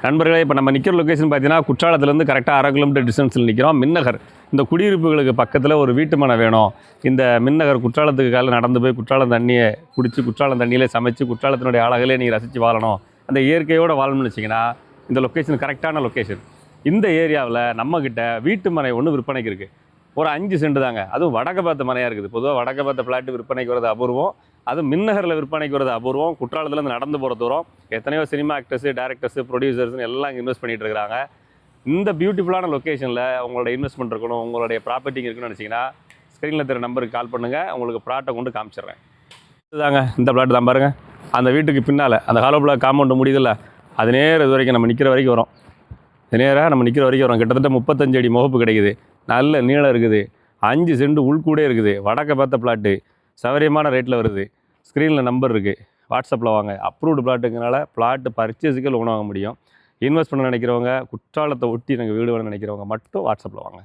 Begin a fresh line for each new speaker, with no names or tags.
நண்பர்களே, இப்போ நம்ம நிற்கிற லொக்கேஷன் பார்த்தீங்கன்னா குற்றாலத்துலேருந்து கரெக்டாக 1/2 கிலோமீட்டர் டிஸ்டன்ஸில் நிற்கிறோம். மின்னகர் இந்த குடியிருப்புகளுக்கு பக்கத்தில் ஒரு வீட்டு மனை வேணும். இந்த மின்னகர் குற்றாலத்துக்கு காலையில் நடந்து போய் குற்றாலம் தண்ணியை குடித்து குற்றாலம் தண்ணியிலே சமைச்சு குற்றாலத்தினுடைய அழகிலே நீங்கள் ரசித்து வாழணும், அந்த இயற்கையோடு வாழணும்னு வச்சிங்கன்னா இந்த லொக்கேஷன் கரெக்டான லொக்கேஷன். இந்த ஏரியாவில் நம்மக்கிட்ட வீட்டு மனை ஒன்று விற்பனைக்கு இருக்குது. ஒரு 5 சென்ட் தாங்க. அதுவும் வடக்க பார்த்த மனையாக இருக்குது. பொதுவாக வடக்க பார்த்த ஃப்ளாட்டு விற்பனைக்கு வரது அபூர்வம். அதுவும் மின்னகரில் விற்பனைக்கு வரது அபூர்வம். குற்றாலத்துலேருந்து நடந்து போகிற தூரம். எத்தனையோ சினிமா ஆக்டர்ஸு, டேரக்டர்ஸு, ப்ரொடியூசர்ஸ்னு எல்லாம் இங்கே இன்வெஸ்ட் பண்ணிகிட்டு இருக்கிறாங்க. இந்த பியூட்டிஃபுல்லான லொக்கேஷனில் உங்களோட இன்வெஸ்ட்மெண்ட் இருக்கணும், உங்களுடைய ப்ராப்பர்ட்டிங் இருக்குன்னு நினச்சிங்கன்னா ஸ்க்ரீனில் தெரிய நம்பருக்கு கால் பண்ணுங்கள். உங்களுக்கு ப்ளாட்டை கொண்டு காமிச்சிடுறேன். இதுதாங்க இந்த ப்ளாட் தான் பாருங்கள். அந்த வீட்டுக்கு பின்னால் அந்த ஹாலோ பிளாக் காம்பவுண்டு முடியுதில்ல, அது நேரம் இது வரைக்கும் நம்ம நிற்கிற வரைக்கும் வரும். நேராக நம்ம நிற்கிற வரைக்கும் வரும். கிட்டத்தட்ட 35 அடி முகப்பு கிடைக்குது. நல்ல நீளம் இருக்குது. 5 சென்ட் உள்கூடே இருக்குது. வடக்க பார்த்த பிளாட்டு சௌகரியமான ரேட்டில் வருது. ஸ்க்ரீனில் நம்பர் இருக்குது. வாட்ஸ்அப்பில் வாங்க. அப்ரூவ்டு பிளாட்டுங்கனால பிளாட்டு பர்ச்சேஸுக்கு லோன் வாங்க முடியும். இன்வெஸ்ட் பண்ண நினைக்கிறவங்க, குற்றாலத்தை ஒட்டி எனக்கு வீடு வேணும்னு நினைக்கிறவங்க மட்டும் வாட்ஸ்அப்பில் வாங்க.